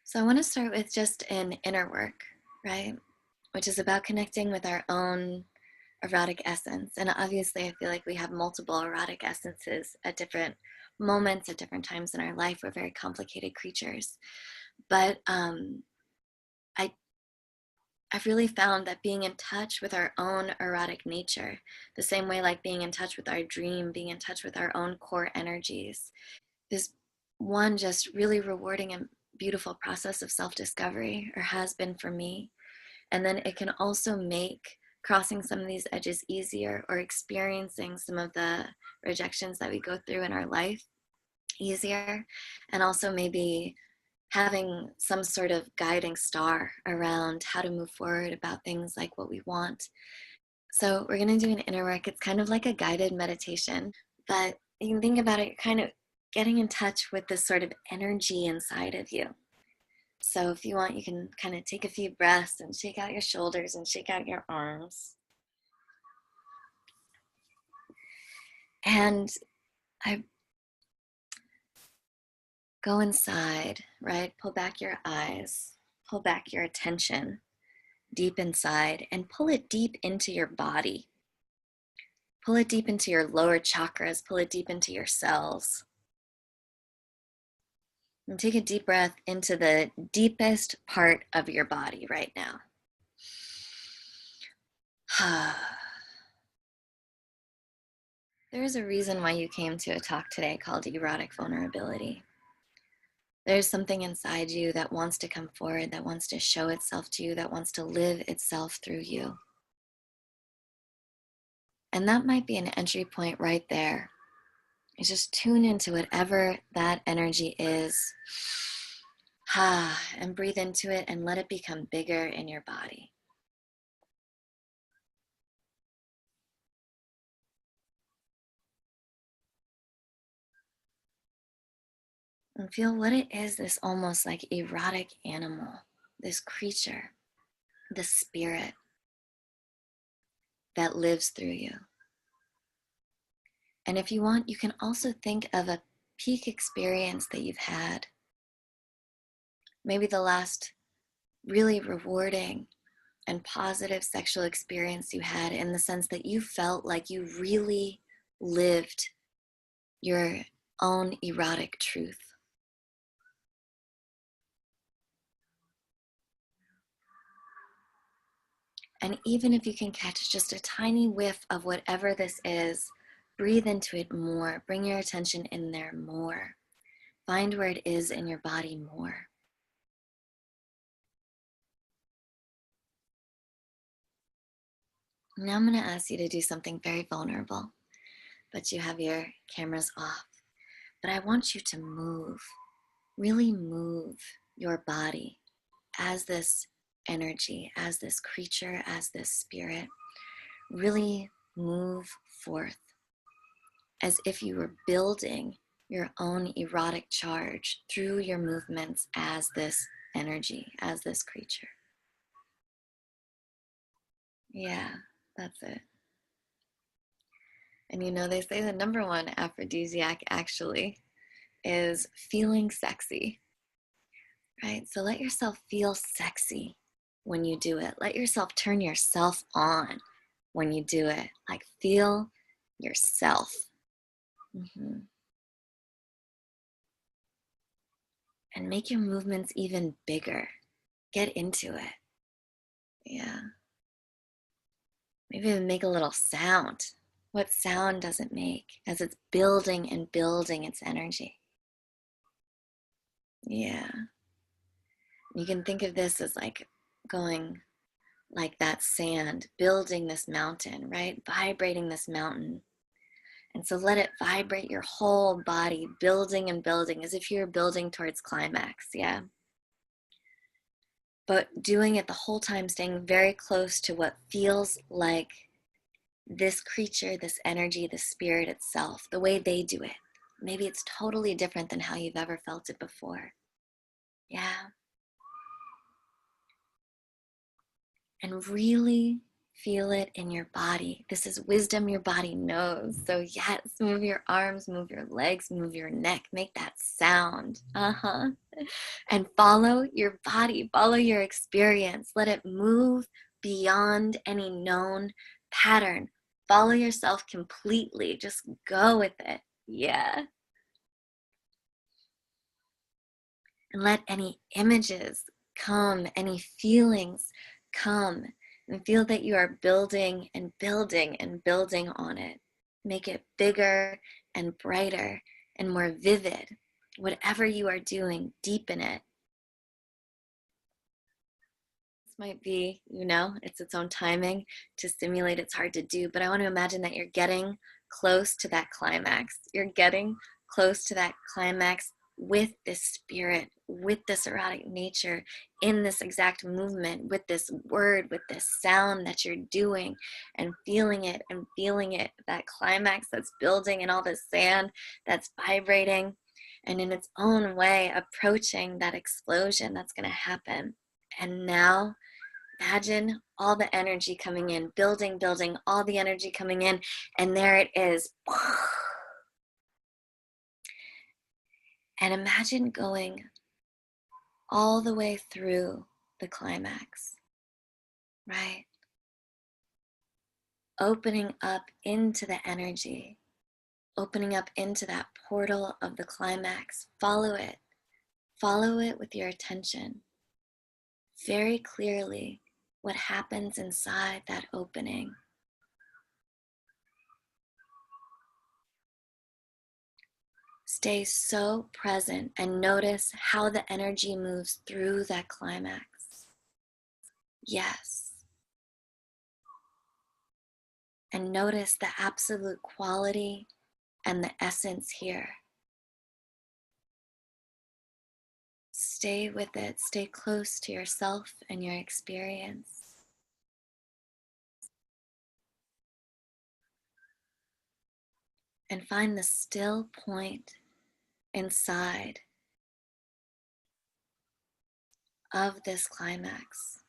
So I want to start with just an inner work, right? Which is about connecting with our own erotic essence. And obviously, I feel like we have multiple erotic essences at different moments, at different times in our life. We're very complicated creatures. But I, I've really found that being in touch with our own erotic nature, the same way like being in touch with our dream, being in touch with our own core energies, is one just really rewarding and beautiful process of self-discovery, or has been for me. And then it can also make crossing some of these edges easier, or experiencing some of the rejections that we go through in our life easier. And also maybe having some sort of guiding star around how to move forward about things like what we want. So we're going to do an inner work. It's kind of like a guided meditation, but you can think about it, you're kind of getting in touch with this sort of energy inside of you. So if you want, you can kind of take a few breaths and shake out your shoulders and shake out your arms. And I go inside, right? Pull back your eyes, pull back your attention deep inside, and pull it deep into your body. Pull it deep into your lower chakras, pull it deep into your cells. And take a deep breath into the deepest part of your body right now. There's a reason why you came to a talk today called Erotic Vulnerability. There's something inside you that wants to come forward, that wants to show itself to you, that wants to live itself through you. And that might be an entry point right there. Is just tune into whatever that energy is. And breathe into it and let it become bigger in your body. And feel what it is, this almost like erotic animal, this creature, this spirit that lives through you. And if you want, you can also think of a peak experience that you've had. Maybe the last really rewarding and positive sexual experience you had, in the sense that you felt like you really lived your own erotic truth. And even if you can catch just a tiny whiff of whatever this is, breathe into it more. Bring your attention in there more. Find where it is in your body more. Now I'm going to ask you to do something very vulnerable, but you have your cameras off. But I want you to move, really move your body as this energy, as this creature, as this spirit. Really move forth as if you were building your own erotic charge through your movements as this energy, as this creature. Yeah, that's it. And you know, they say the number one aphrodisiac actually is feeling sexy, right? So let yourself feel sexy when you do it. Let yourself turn yourself on when you do it. Like, feel yourself. Mm-hmm. And make your movements even bigger. Get into it. Yeah. Maybe even make a little sound. What sound does it make as it's building and building its energy? Yeah. You can think of this as like going like that sand, building this mountain, right? Vibrating this mountain. And so let it vibrate your whole body, building and building as if you're building towards climax. Yeah. But doing it the whole time, staying very close to what feels like this creature, this energy, the spirit itself, the way they do it. Maybe it's totally different than how you've ever felt it before. Yeah. And really Feel it in your body. This is wisdom your body knows. So, yes, move your arms, move your legs, move your neck, make that sound. And follow your body, follow your experience. Let it move beyond any known pattern. Follow yourself completely. Just go with it. Yeah. And let any images come, any feelings come, and feel that you are building and building and building on it. Make it bigger and brighter and more vivid. Whatever you are doing, deepen it. This might be, it's its own timing to stimulate. It's hard to do, but I want to imagine that you're getting close to that climax. You're getting close to that climax with this spirit, with this erotic nature, in this exact movement, with this word, with this sound that you're doing, and feeling it, that climax that's building and all this sand that's vibrating, and in its own way approaching that explosion that's going to happen. And now imagine all the energy coming in, building, all the energy coming in, and there it is. And imagine going all the way through the climax, right? Opening up into the energy, opening up into that portal of the climax. Follow it with your attention. Very clearly what happens inside that opening. Stay so present and notice how the energy moves through that climax. Yes. And notice the absolute quality and the essence here. Stay with it. Stay close to yourself and your experience. And find the still point inside of this climax.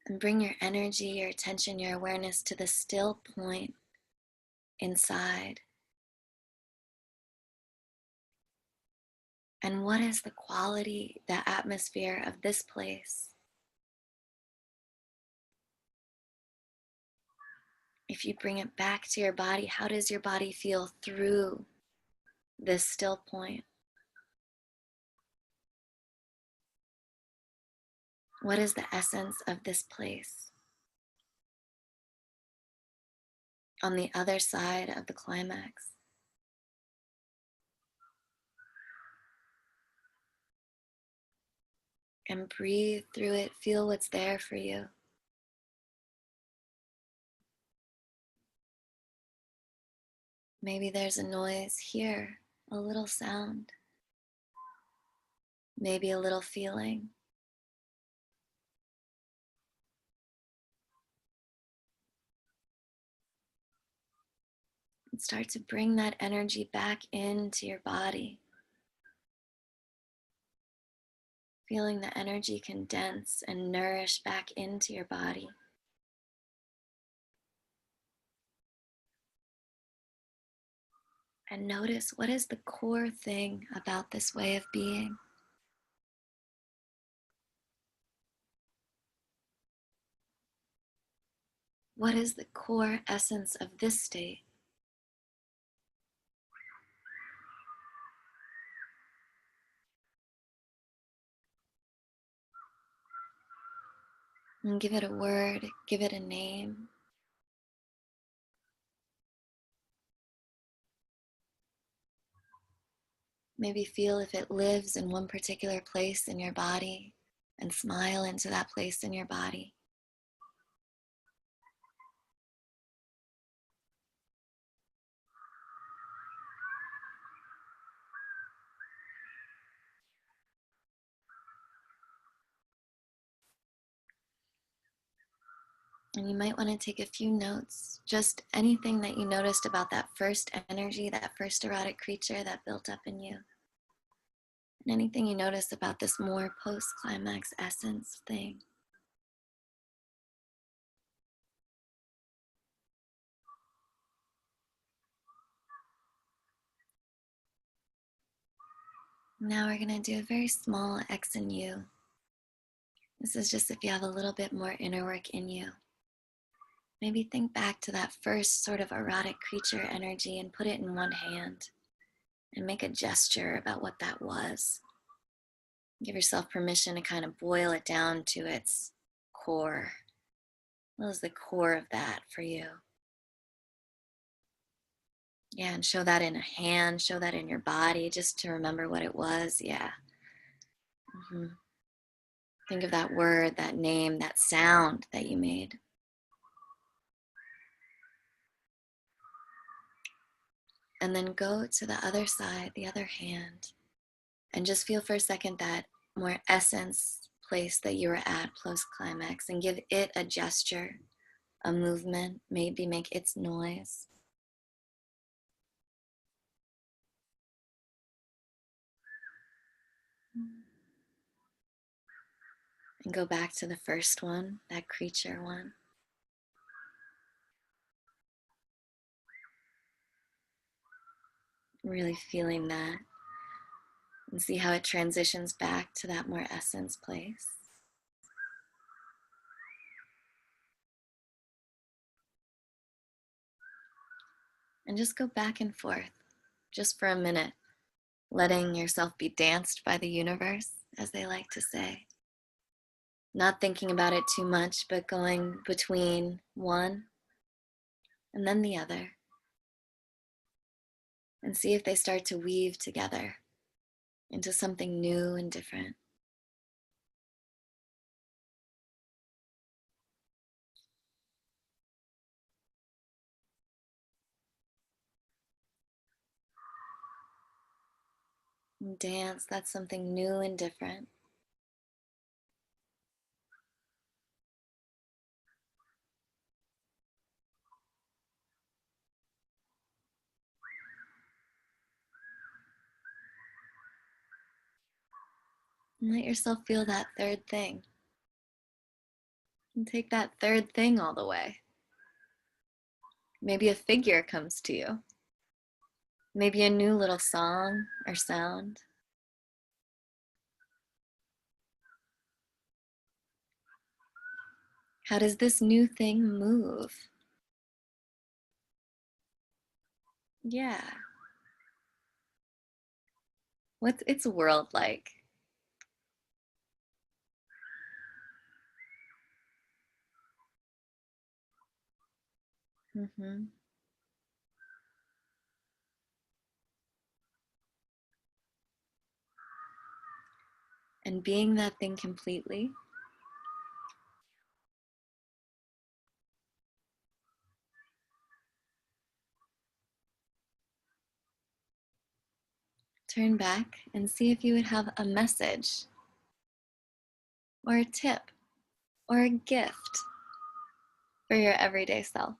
And bring your energy, your attention, your awareness to the still point inside. And what is the quality, the atmosphere of this place? If you bring it back to your body, how does your body feel through this still point? What is the essence of this place? On the other side of the climax. And breathe through it, feel what's there for you. Maybe there's a noise here, a little sound, maybe a little feeling. And start to bring that energy back into your body. Feeling the energy condense and nourish back into your body. And notice, what is the core thing about this way of being? What is the core essence of this state? And give it a word, give it a name. Maybe feel if it lives in one particular place in your body and smile into that place in your body. And you might want to take a few notes, just anything that you noticed about that first energy, that first erotic creature that built up in you. Anything you notice about this more post climax essence thing? Now we're going to do a very small X in you. This is just if you have a little bit more inner work in you. Maybe think back to that first sort of erotic creature energy and put it in one hand and make a gesture about what that was. Give yourself permission to kind of boil it down to its core. What was the core of that for you? Yeah, and show that in a hand, show that in your body, just to remember what it was. Yeah. Mm-hmm. Think of that word, that name, that sound that you made. And then go to the other side, the other hand, and just feel for a second that more essence place that you were at post climax and give it a gesture, a movement, maybe make its noise. And go back to the first one, that creature one. Really feeling that and see how it transitions back to that more essence place. And just go back and forth, just for a minute, letting yourself be danced by the universe, as they like to say. Not thinking about it too much, but going between one and then the other. And see if they start to weave together into something new and different. And dance, that's something new and different. And let yourself feel that third thing. And take that third thing all the way. Maybe a figure comes to you. Maybe a new little song or sound. How does this new thing move? Yeah. What's its world like? Mm-hmm. And being that thing completely, turn back and see if you would have a message or a tip or a gift for your everyday self.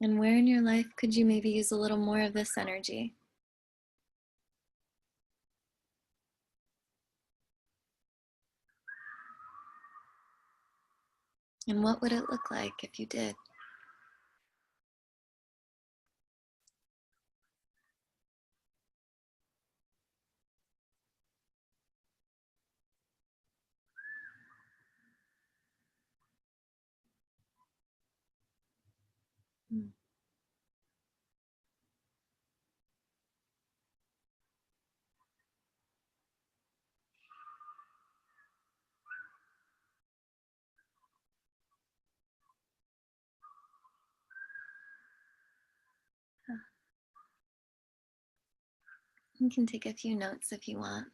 And where in your life could you maybe use a little more of this energy? And what would it look like if you did? Mm. You can take a few notes if you want.